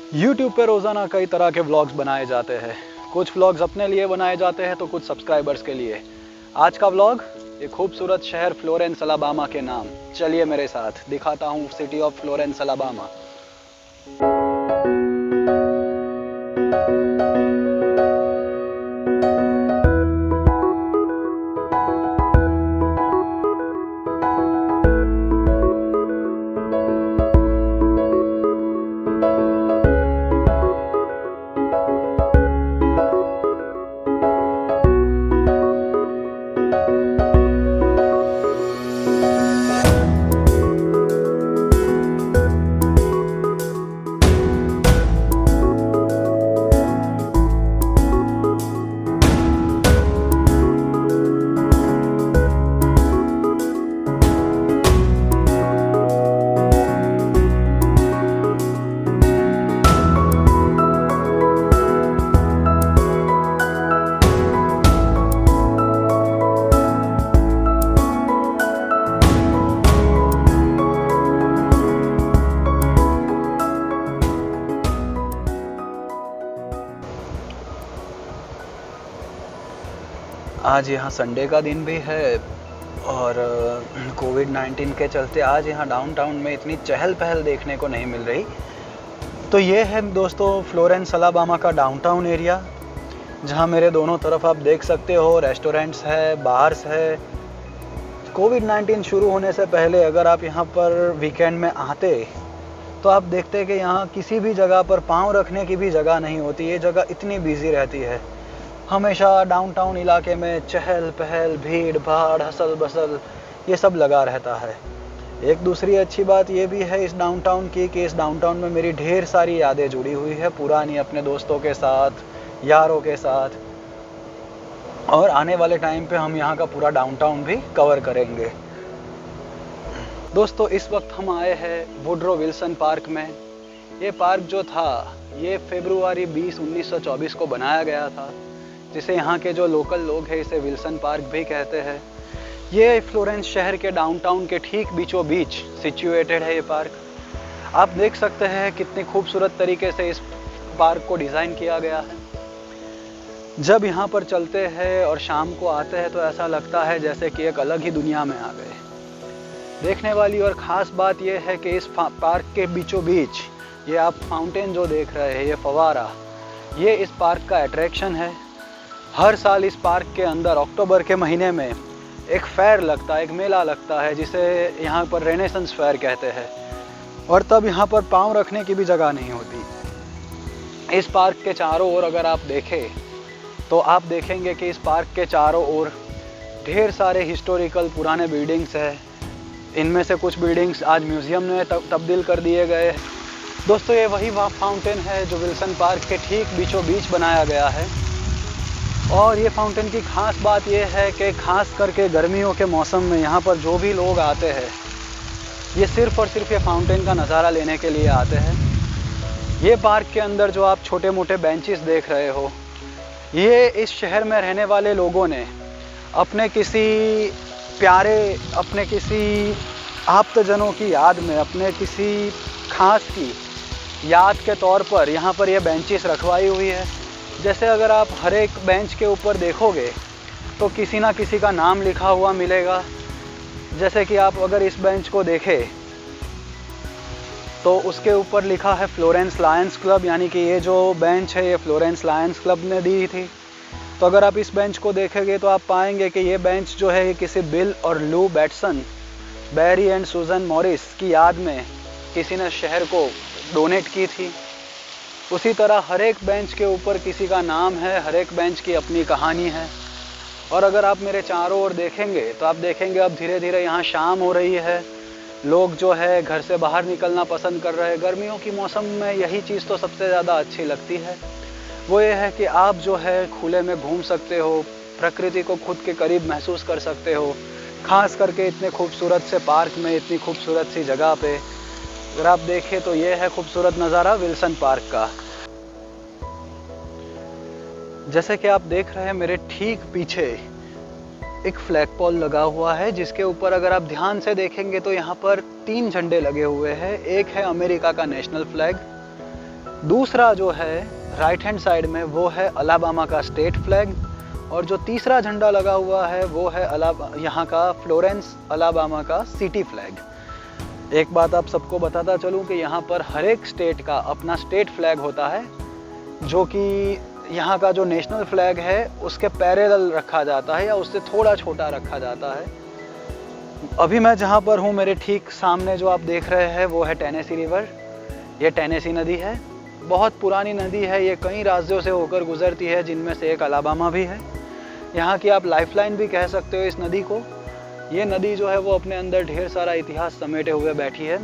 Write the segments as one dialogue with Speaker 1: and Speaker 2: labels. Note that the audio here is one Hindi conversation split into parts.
Speaker 1: YouTube पे रोज़ाना कई तरह के व्लॉग्स बनाए जाते हैं। कुछ व्लॉग्स अपने लिए बनाए जाते हैं तो कुछ सब्सक्राइबर्स के लिए। आज का व्लॉग एक खूबसूरत शहर फ्लोरेंस अलाबामा के नाम। चलिए मेरे साथ दिखाता हूँ सिटी ऑफ फ्लोरेंस अलाबामा। आज यहाँ संडे का दिन भी है और कोविड-19 के चलते आज यहाँ डाउनटाउन में इतनी चहल पहल देखने को नहीं मिल रही। तो ये है दोस्तों फ्लोरेंस अलाबामा का डाउनटाउन एरिया, जहाँ मेरे दोनों तरफ आप देख सकते हो रेस्टोरेंट्स है, बार्स है। कोविड-19 शुरू होने से पहले अगर आप यहाँ पर वीकेंड में आते तो आप देखते कि यहाँ किसी भी जगह पर पाँव रखने की भी जगह नहीं होती। ये जगह इतनी बिजी रहती है। हमेशा डाउनटाउन इलाके में चहल पहल, भीड़ भाड़, हसल बसल ये सब लगा रहता है। एक दूसरी अच्छी बात ये भी है इस डाउनटाउन की कि इस डाउनटाउन में मेरी ढेर सारी यादें जुड़ी हुई है, पुरानी अपने दोस्तों के साथ, यारों के साथ। और आने वाले टाइम पे हम यहाँ का पूरा डाउनटाउन भी कवर करेंगे। दोस्तों इस वक्त हम आए हैं वुडरो विल्सन पार्क में। ये पार्क जो था ये फरवरी 20, 1924 को बनाया गया था, जिसे यहाँ के जो लोकल लोग हैं इसे विल्सन पार्क भी कहते हैं। ये फ्लोरेंस शहर के डाउनटाउन के ठीक बीचों बीच सिचुएटेड है ये पार्क। आप देख सकते हैं कितनी खूबसूरत तरीके से इस पार्क को डिज़ाइन किया गया है। जब यहाँ पर चलते हैं और शाम को आते हैं तो ऐसा लगता है जैसे कि एक अलग ही दुनिया में आ गए। देखने वाली और ख़ास बात यह है कि इस पार्क के बीचों बीच ये आप फाउंटेन जो देख रहे हैं, ये फवारा, ये इस पार्क का अट्रैक्शन है। हर साल इस पार्क के अंदर अक्टूबर के महीने में एक फेयर लगता है, एक मेला लगता है, जिसे यहाँ पर रेनेसेंस फेयर कहते हैं। और तब यहाँ पर पाँव रखने की भी जगह नहीं होती। इस पार्क के चारों ओर अगर आप देखें तो आप देखेंगे कि इस पार्क के चारों ओर ढेर सारे हिस्टोरिकल पुराने बिल्डिंग्स हैं। इनमें से कुछ बिल्डिंग्स आज म्यूज़ियम में तब्दील कर दिए गए। दोस्तों ये वही फाउंटेन है जो विल्सन पार्क के ठीक बीचों बीच बनाया गया है। और ये फाउंटेन की ख़ास बात ये है कि ख़ास करके गर्मियों के मौसम में यहाँ पर जो भी लोग आते हैं ये सिर्फ़ और सिर्फ ये फाउंटेन का नज़ारा लेने के लिए आते हैं। ये पार्क के अंदर जो आप छोटे मोटे बेंचेस देख रहे हो, ये इस शहर में रहने वाले लोगों ने अपने किसी प्यारे, अपने किसी आप्तजनों की याद में, अपने किसी खास की याद के तौर पर यहाँ पर ये बेंचेस रखवाई हुई है। जैसे अगर आप हर एक बेंच के ऊपर देखोगे तो किसी ना किसी का नाम लिखा हुआ मिलेगा। जैसे कि आप अगर इस बेंच को देखें तो उसके ऊपर लिखा है फ्लोरेंस लायंस क्लब, यानी कि ये जो बेंच है ये फ्लोरेंस लायंस क्लब ने दी थी। तो अगर आप इस बेंच को देखेंगे तो आप पाएंगे कि ये बेंच जो है ये किसी बिल और Lou Batson, Barry and Susan Morris की याद में किसी ने शहर को डोनेट की थी। उसी तरह हर एक बेंच के ऊपर किसी का नाम है, हर एक बेंच की अपनी कहानी है। और अगर आप मेरे चारों ओर देखेंगे तो आप देखेंगे अब धीरे धीरे यहाँ शाम हो रही है। लोग जो है घर से बाहर निकलना पसंद कर रहे हैं। गर्मियों की मौसम में यही चीज़ तो सबसे ज़्यादा अच्छी लगती है, वो ये है कि आप जो है खुले में घूम सकते हो, प्रकृति को खुद के करीब महसूस कर सकते हो। ख़ास करके इतने खूबसूरत से पार्क में, इतनी खूबसूरत सी जगह पे अगर आप देखें तो ये है खूबसूरत नज़ारा विल्सन पार्क का। जैसे कि आप देख रहे हैं मेरे ठीक पीछे एक फ्लैग पोल लगा हुआ है, जिसके ऊपर अगर आप ध्यान से देखेंगे तो यहाँ पर 3 झंडे लगे हुए हैं। एक है अमेरिका का नेशनल फ्लैग, दूसरा जो है राइट हैंड साइड में वो है अलाबामा का स्टेट फ्लैग, और जो तीसरा झंडा लगा हुआ है वो है यहाँ का फ्लोरेंस अलाबामा का सिटी फ्लैग। एक बात आप सबको बताता चलूँ कि यहाँ पर हर एक स्टेट का अपना स्टेट फ्लैग होता है, जो कि यहाँ का जो नेशनल फ्लैग है उसके पैरेलल रखा जाता है या उससे थोड़ा छोटा रखा जाता है। अभी मैं जहाँ पर हूँ मेरे ठीक सामने जो आप देख रहे हैं वो है टेनेसी रिवर। ये टेनेसी नदी है, बहुत पुरानी नदी है, ये कई राज्यों से होकर गुजरती है जिनमें से एक अलाबामा भी है। यहाँ की आप लाइफलाइन भी कह सकते हो इस नदी को। ये नदी जो है वो अपने अंदर ढेर सारा इतिहास समेटे हुए बैठी है।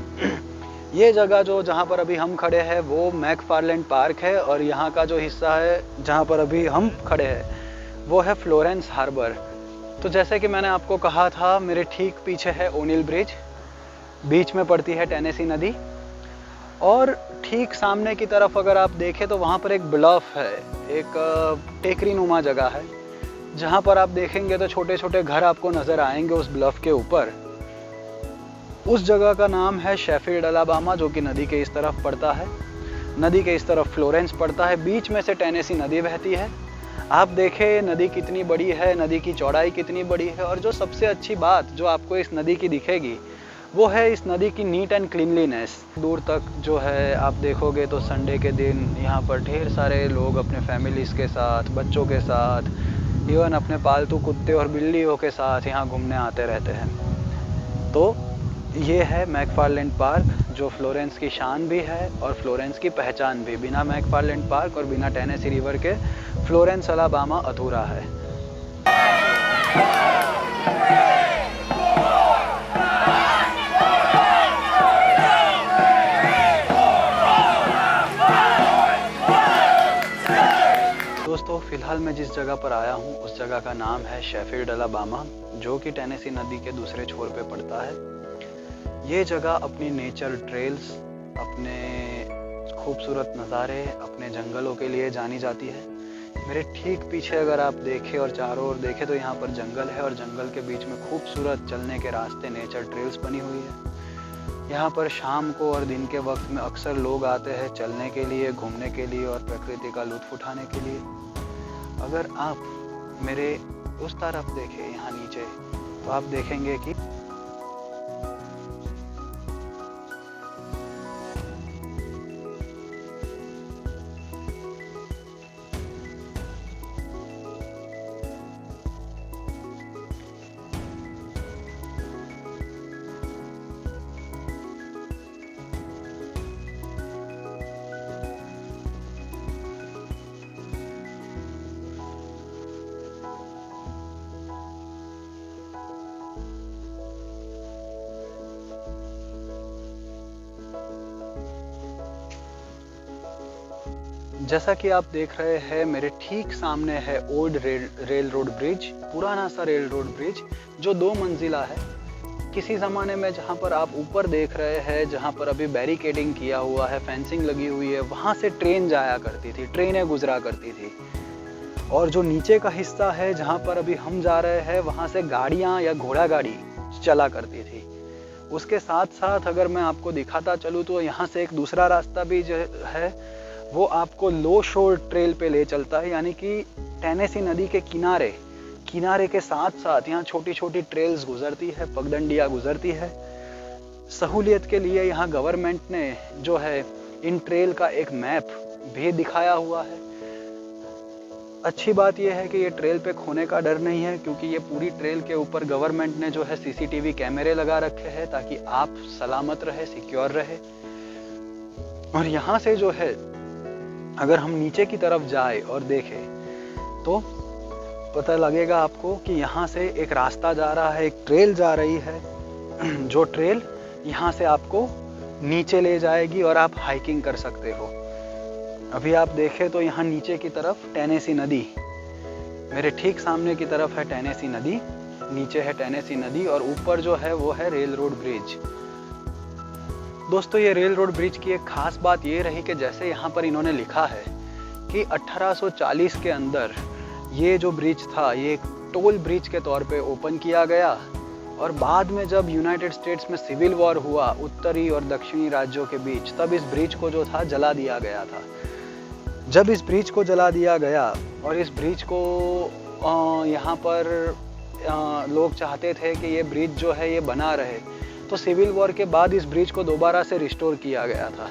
Speaker 1: ये जगह जो जहाँ पर अभी हम खड़े हैं वो मैकफार्लैंड पार्क है, और यहाँ का जो हिस्सा है जहाँ पर अभी हम खड़े हैं वो है फ्लोरेंस हार्बर। तो जैसे कि मैंने आपको कहा था, मेरे ठीक पीछे है ओनिल ब्रिज, बीच में पड़ती है टेनेसी नदी, और ठीक सामने की तरफ अगर आप देखें तो वहाँ पर एक ब्लफ है, एक टेकरी नुमा जगह है, जहाँ पर आप देखेंगे तो छोटे छोटे घर आपको नज़र आएंगे उस ब्लफ के ऊपर। उस जगह का नाम है शेफील्ड अलाबामा, जो कि नदी के इस तरफ पड़ता है। नदी के इस तरफ फ्लोरेंस पड़ता है, बीच में से टेनेसी नदी बहती है। आप देखें नदी कितनी बड़ी है, नदी की चौड़ाई कितनी बड़ी है, और जो सबसे अच्छी बात जो आपको इस नदी की दिखेगी वो है इस नदी की नीट एंड क्लीनलीनेस। दूर तक जो है आप देखोगे तो संडे के दिन यहाँ पर ढेर सारे लोग अपने फैमिलीज़ के साथ, बच्चों के साथ, इवन अपने पालतू कुत्ते और बिल्लियों के साथ यहाँ घूमने आते रहते हैं। तो ये है मैकफार्लैंड पार्क, जो फ्लोरेंस की शान भी है और फ्लोरेंस की पहचान भी। बिना मैकफार्लैंड पार्क और बिना टेनेसी रिवर के फ्लोरेंस अलाबामा अधूरा है। दोस्तों, फिलहाल मैं जिस जगह पर आया हूँ उस जगह का नाम है शेफील्ड अलाबामा, जो कि टेनेसी नदी के दूसरे छोर पे पड़ता है। ये जगह अपनी नेचर ट्रेल्स, अपने खूबसूरत नज़ारे, अपने जंगलों के लिए जानी जाती है। मेरे ठीक पीछे अगर आप देखें और चारों ओर देखें तो यहाँ पर जंगल है, और जंगल के बीच में खूबसूरत चलने के रास्ते, नेचर ट्रेल्स बनी हुई है। यहाँ पर शाम को और दिन के वक्त में अक्सर लोग आते हैं चलने के लिए, घूमने के लिए और प्रकृति का लुत्फ उठाने के लिए। अगर आप मेरे उस तरफ देखें यहाँ नीचे तो आप देखेंगे कि जैसा कि आप देख रहे हैं मेरे ठीक सामने है ओल्ड रेल रोड ब्रिज, पुराना सा रेल रोड ब्रिज जो 2 मंजिला है। किसी ज़माने में जहाँ पर आप ऊपर देख रहे हैं, जहाँ पर अभी बैरिकेडिंग किया हुआ है, फेंसिंग लगी हुई है, वहाँ से ट्रेन जाया करती थी, ट्रेनें गुजरा करती थी। और जो नीचे का हिस्सा है जहाँ पर अभी हम जा रहे हैं, वहाँ से गाड़ियाँ या घोड़ा गाड़ी चला करती थी। उसके साथ साथ अगर मैं आपको दिखाता चलूँ तो यहाँ से एक दूसरा रास्ता भी जो है वो आपको लो शोर ट्रेल पे ले चलता है, यानी कि टेनेसी नदी के किनारे के साथ साथ यहाँ छोटी छोटी ट्रेल्स गुजरती है, पगडंडियाँ गुजरती है। सहूलियत के लिए यहाँ गवर्नमेंट ने जो है इन ट्रेल का एक मैप भी दिखाया हुआ है। अच्छी बात यह है कि ये ट्रेल पे खोने का डर नहीं है, क्योंकि ये पूरी ट्रेल के ऊपर गवर्नमेंट ने जो है सीसीटीवी कैमरे लगा रखे हैं ताकि आप सलामत रहे, सिक्योर रहे। और यहाँ से जो है अगर हम नीचे की तरफ जाए और देखें तो पता लगेगा आपको कि यहाँ से एक रास्ता जा रहा है, एक ट्रेल जा रही है, जो ट्रेल यहाँ से आपको नीचे ले जाएगी और आप हाइकिंग कर सकते हो। अभी आप देखें तो यहाँ नीचे की तरफ टेनेसी नदी, मेरे ठीक सामने की तरफ है टेनेसी नदी, नीचे है टेनेसी नदी, और ऊपर जो है वो है रेल रोड ब्रिज। दोस्तों, ये रेल रोड ब्रिज की एक खास बात ये रही कि जैसे यहाँ पर इन्होंने लिखा है कि 1840 के अंदर ये जो ब्रिज था ये एक टोल ब्रिज के तौर पे ओपन किया गया, और बाद में जब यूनाइटेड स्टेट्स में सिविल वॉर हुआ उत्तरी और दक्षिणी राज्यों के बीच, तब इस ब्रिज को जो था जला दिया गया था। जब इस ब्रिज को जला दिया गया और इस ब्रिज को यहाँ पर लोग चाहते थे कि ये ब्रिज जो है ये बना रहे, तो सिविल वॉर के बाद इस ब्रिज को दोबारा से रिस्टोर किया गया था।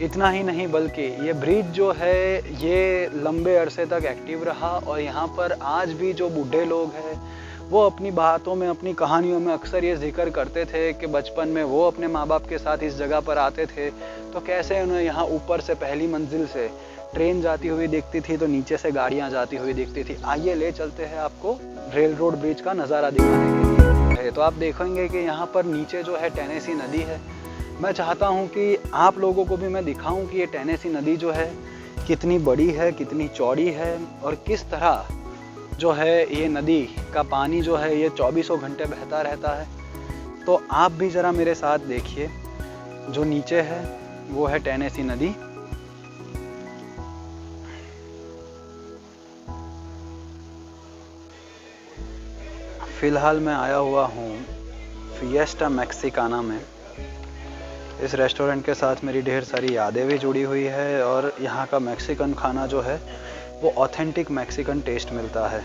Speaker 1: इतना ही नहीं बल्कि ये ब्रिज जो है ये लंबे अरसे तक एक्टिव रहा और यहाँ पर आज भी जो बूढ़े लोग हैं वो अपनी बातों में, अपनी कहानियों में अक्सर ये जिक्र करते थे कि बचपन में वो अपने माँ बाप के साथ इस जगह पर आते थे तो कैसे उन्हें यहाँ ऊपर से पहली मंजिल से ट्रेन जाती हुई दिखती थी तो नीचे से गाड़ियाँ जाती हुई दिखती थी। आइए ले चलते हैं आपको रेल रोड ब्रिज का नज़ारा दिखाने के लिए। तो आप देखेंगे कि यहाँ पर नीचे जो है टेनेसी नदी है। मैं चाहता हूँ कि आप लोगों को भी मैं दिखाऊँ कि ये टेनेसी नदी जो है कितनी बड़ी है, कितनी चौड़ी है और किस तरह जो है ये नदी का पानी जो है ये 24 घंटे बहता रहता है। तो आप भी ज़रा मेरे साथ देखिए, जो नीचे है वो है टेनेसी नदी। फ़िलहाल मैं आया हुआ हूँ फिएस्टा मैक्सिकाना में। इस रेस्टोरेंट के साथ मेरी ढेर सारी यादें भी जुड़ी हुई है और यहाँ का मैक्सिकन खाना जो है वो ऑथेंटिक मैक्सिकन टेस्ट मिलता है।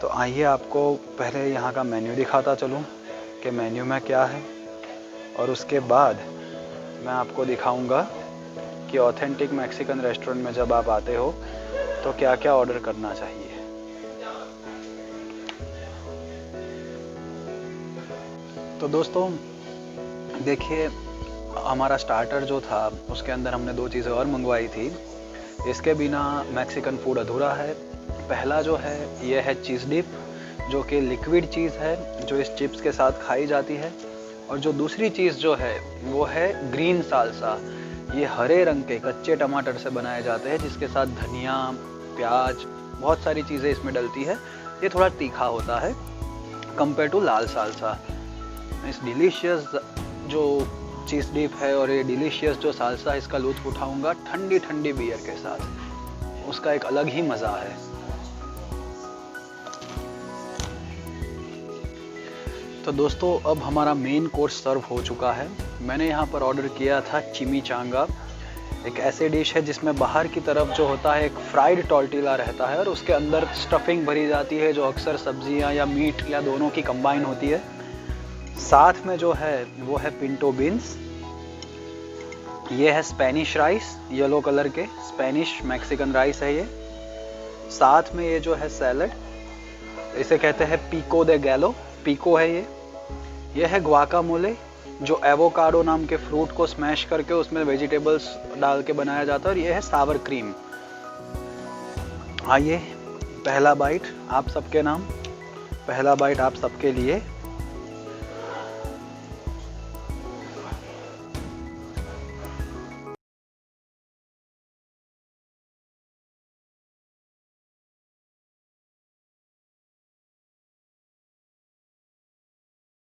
Speaker 1: तो आइए आपको पहले यहाँ का मेन्यू दिखाता चलूँ कि मेन्यू में क्या है और उसके बाद मैं आपको दिखाऊंगा कि ऑथेंटिक मैक्सिकन रेस्टोरेंट में जब आप आते हो तो क्या क्या ऑर्डर करना चाहिए। तो दोस्तों देखिए, हमारा स्टार्टर जो था उसके अंदर हमने 2 चीज़ें और मंगवाई थी। इसके बिना मैक्सिकन फूड अधूरा है। पहला जो है ये है चीज़ डिप, जो कि लिक्विड चीज़ है जो इस चिप्स के साथ खाई जाती है। और जो दूसरी चीज़ जो है वो है ग्रीन सालसा। ये हरे रंग के कच्चे टमाटर से बनाए जाते हैं जिसके साथ धनिया, प्याज, बहुत सारी चीज़ें इसमें डलती है। ये थोड़ा तीखा होता है कंपेयर टू लाल सालसा। इस डिलीशियस जो चीज़ डिप है और ये डिलीशियस जो सालसा, इसका लुत्फ़ उठाऊंगा ठंडी ठंडी बियर के साथ। उसका एक अलग ही मज़ा है। तो दोस्तों अब हमारा मेन कोर्स सर्व हो चुका है। मैंने यहाँ पर ऑर्डर किया था चिमिचांगा। एक ऐसी डिश है जिसमें बाहर की तरफ जो होता है एक फ्राइड टॉर्टिला रहता है और उसके अंदर स्टफिंग भरी जाती है जो अक्सर सब्जियाँ या मीट या दोनों की कंबाइन होती है। साथ में जो है वो है पिंटो बीन्स। ये है स्पेनिश राइस, येलो कलर के स्पेनिश मैक्सिकन राइस है ये। साथ में ये जो है सैलड, इसे कहते हैं पिको दे गैलो, पिको है ये। ये है ग्वाकामोले, जो एवोकाडो नाम के फ्रूट को स्मैश करके उसमें वेजिटेबल्स डाल के बनाया जाता है। और ये है सावर क्रीम। आइए पहला बाइट आप सबके नाम, पहला बाइट आप सबके लिए।